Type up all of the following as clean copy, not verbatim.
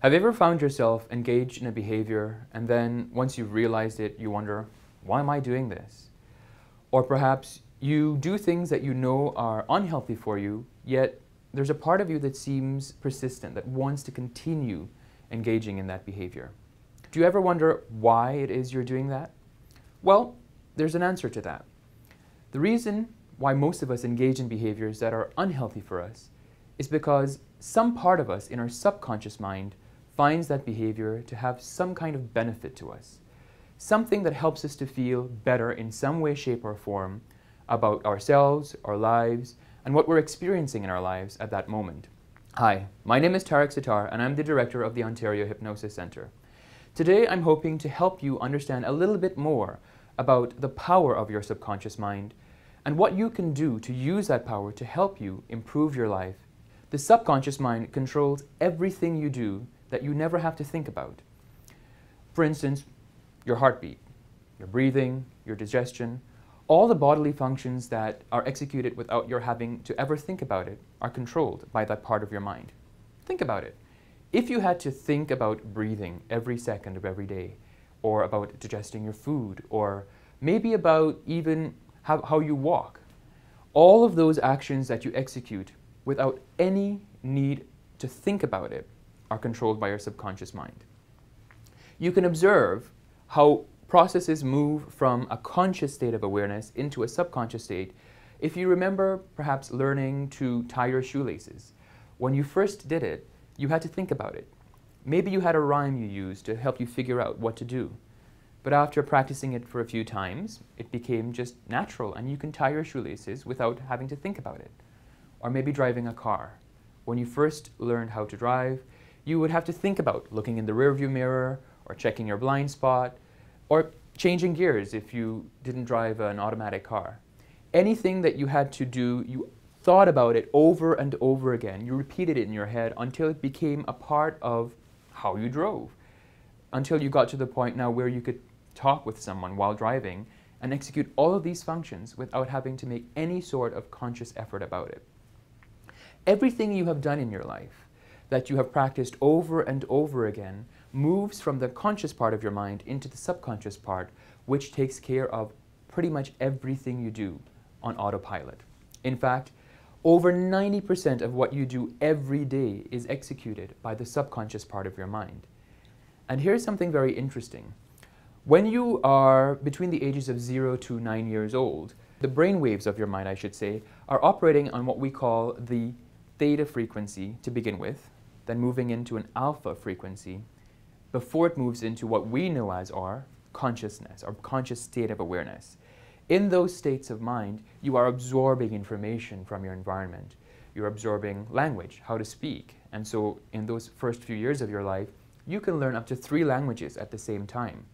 Have you ever found yourself engaged in a behavior and then once you've realized it, you wonder, why am I doing this? Or perhaps you do things that you know are unhealthy for you, yet there's a part of you that seems persistent, that wants to continue engaging in that behavior. Do you ever wonder why it is you're doing that? Well, there's an answer to that. The reason why most of us engage in behaviors that are unhealthy for us is because some part of us in our subconscious mind finds that behavior to have some kind of benefit to us. Something that helps us to feel better in some way, shape, or form about ourselves, our lives, and what we're experiencing in our lives at that moment. Hi, my name is Tariq Sattaur, and I'm the director of the Ontario Hypnosis Centre. Today, I'm hoping to help you understand a little bit more about the power of your subconscious mind and what you can do to use that power to help you improve your life. The subconscious mind controls everything you do that you never have to think about. For instance, your heartbeat, your breathing, your digestion, all the bodily functions that are executed without your having to ever think about it are controlled by that part of your mind. Think about it. If you had to think about breathing every second of every day, or about digesting your food, or maybe about even how you walk, all of those actions that you execute without any need to think about it are controlled by your subconscious mind. You can observe how processes move from a conscious state of awareness into a subconscious state if you remember perhaps learning to tie your shoelaces. When you first did it, you had to think about it. Maybe you had a rhyme you used to help you figure out what to do. But after practicing it for a few times, it became just natural and you can tie your shoelaces without having to think about it. Or maybe driving a car. When you first learned how to drive, you would have to think about looking in the rearview mirror or checking your blind spot or changing gears if you didn't drive an automatic car. Anything that you had to do, you thought about it over and over again. You repeated it in your head until it became a part of how you drove. Until you got to the point now where you could talk with someone while driving and execute all of these functions without having to make any sort of conscious effort about it. Everything you have done in your life that you have practiced over and over again moves from the conscious part of your mind into the subconscious part, which takes care of pretty much everything you do on autopilot. In fact, over 90% of what you do every day is executed by the subconscious part of your mind. And here's something very interesting. When you are between the ages of 0 to 9 years old, the brain waves of your mind, I should say, are operating on what we call the theta frequency to begin with, then moving into an alpha frequency before it moves into what we know as our consciousness, our conscious state of awareness. In those states of mind, you are absorbing information from your environment. You're absorbing language, how to speak. And so in those first few years of your life, you can learn up to 3 languages at the same time.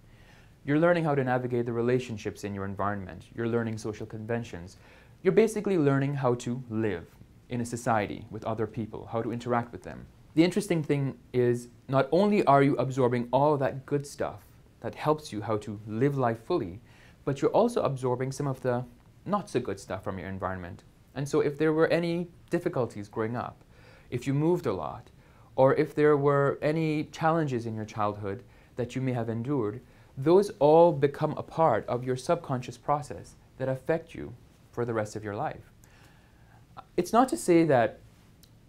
You're learning how to navigate the relationships in your environment. You're learning social conventions. You're basically learning how to live in a society with other people, how to interact with them. The interesting thing is, not only are you absorbing all of that good stuff that helps you how to live life fully, but you're also absorbing some of the not so good stuff from your environment. And so if there were any difficulties growing up, if you moved a lot, or if there were any challenges in your childhood that you may have endured, those all become a part of your subconscious process that affect you for the rest of your life. It's not to say that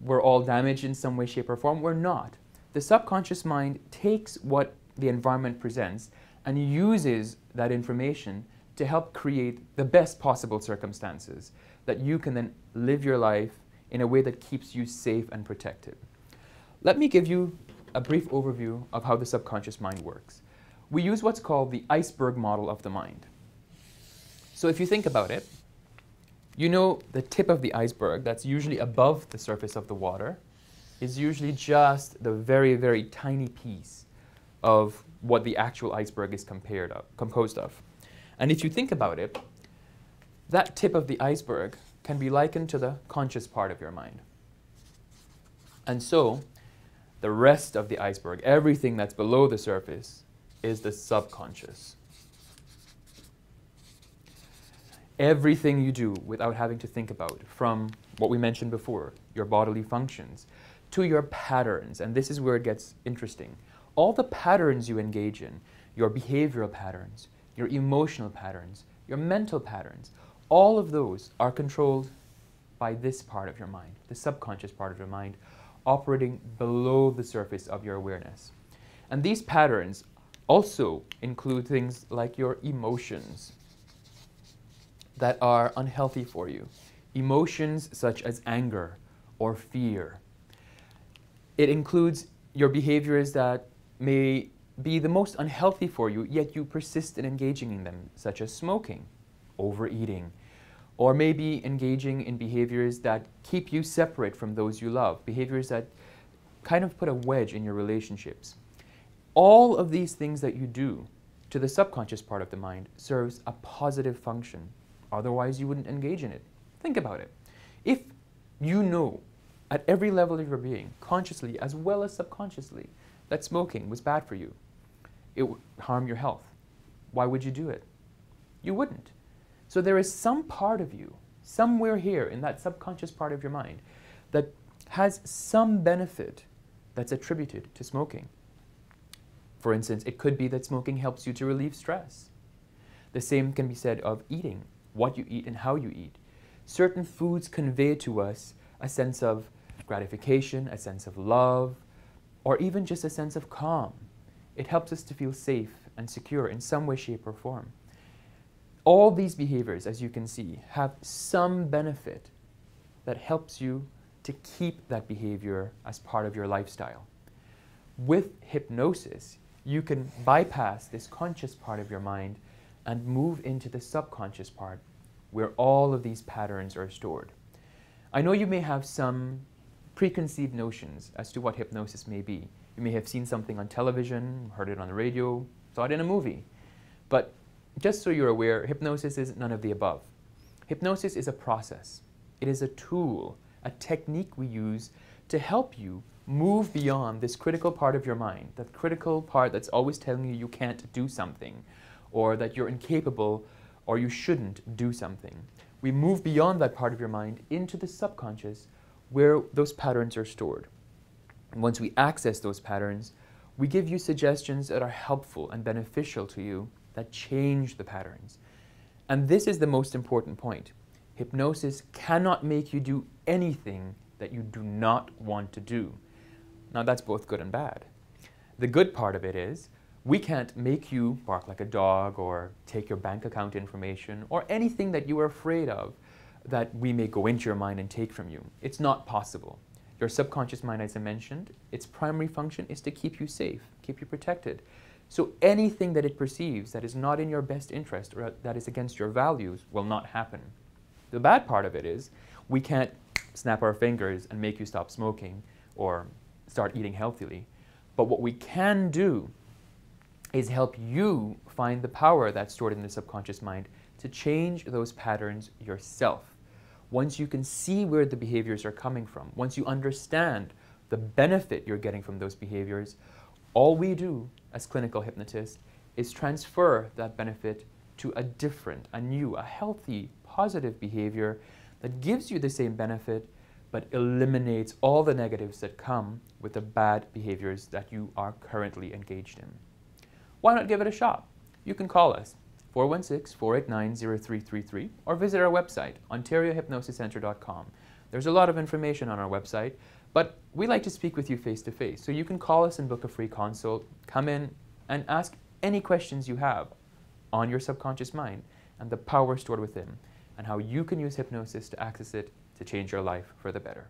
we're all damaged in some way, shape, or form. We're not. The subconscious mind takes what the environment presents and uses that information to help create the best possible circumstances that you can then live your life in a way that keeps you safe and protected. Let me give you a brief overview of how the subconscious mind works. We use what's called the iceberg model of the mind. So if you think about it, you know the tip of the iceberg that's usually above the surface of the water is usually just the very, very tiny piece of what the actual iceberg is composed of. And if you think about it, that tip of the iceberg can be likened to the conscious part of your mind. And so, the rest of the iceberg, everything that's below the surface, is the subconscious. Everything you do without having to think about, from what we mentioned before, your bodily functions, to your patterns, and this is where it gets interesting. All the patterns you engage in, your behavioral patterns, your emotional patterns, your mental patterns, all of those are controlled by this part of your mind, the subconscious part of your mind, operating below the surface of your awareness. And these patterns also include things like your emotions that are unhealthy for you. Emotions such as anger or fear. It includes your behaviors that may be the most unhealthy for you, yet you persist in engaging in them, such as smoking, overeating, or maybe engaging in behaviors that keep you separate from those you love, behaviors that kind of put a wedge in your relationships. All of these things that you do to the subconscious part of the mind serves a positive function. Otherwise, you wouldn't engage in it. Think about it. If you know at every level of your being, consciously as well as subconsciously, that smoking was bad for you, it would harm your health, why would you do it? You wouldn't. So there is some part of you, somewhere here in that subconscious part of your mind, that has some benefit that's attributed to smoking. For instance, it could be that smoking helps you to relieve stress. The same can be said of eating, what you eat and how you eat. Certain foods convey to us a sense of gratification, a sense of love, or even just a sense of calm. It helps us to feel safe and secure in some way, shape, or form. All these behaviors, as you can see, have some benefit that helps you to keep that behavior as part of your lifestyle. With hypnosis, you can bypass this conscious part of your mind and move into the subconscious part where all of these patterns are stored. I know you may have some preconceived notions as to what hypnosis may be. You may have seen something on television, heard it on the radio, saw it in a movie. But just so you're aware, hypnosis is none of the above. Hypnosis is a process. It is a tool, a technique we use to help you move beyond this critical part of your mind, that critical part that's always telling you you can't do something, or that you're incapable, or you shouldn't do something. We move beyond that part of your mind into the subconscious where those patterns are stored. And once we access those patterns, we give you suggestions that are helpful and beneficial to you that change the patterns. And this is the most important point. Hypnosis cannot make you do anything that you do not want to do. Now that's both good and bad. The good part of it is we can't make you bark like a dog or take your bank account information or anything that you are afraid of that we may go into your mind and take from you. It's not possible. Your subconscious mind, as I mentioned, its primary function is to keep you safe, keep you protected. So anything that it perceives that is not in your best interest or that is against your values will not happen. The bad part of it is we can't snap our fingers and make you stop smoking or start eating healthily. But what we can do is help you find the power that's stored in the subconscious mind to change those patterns yourself. Once you can see where the behaviors are coming from, once you understand the benefit you're getting from those behaviors, all we do as clinical hypnotists is transfer that benefit to a different, a new, a healthy, positive behavior that gives you the same benefit but eliminates all the negatives that come with the bad behaviors that you are currently engaged in. Why not give it a shot? You can call us 416-489-0333 or visit our website, ontariohypnosiscentre.com. There's a lot of information on our website, but we like to speak with you face-to-face. So you can call us and book a free consult, come in and ask any questions you have on your subconscious mind and the power stored within, and how you can use hypnosis to access it to change your life for the better.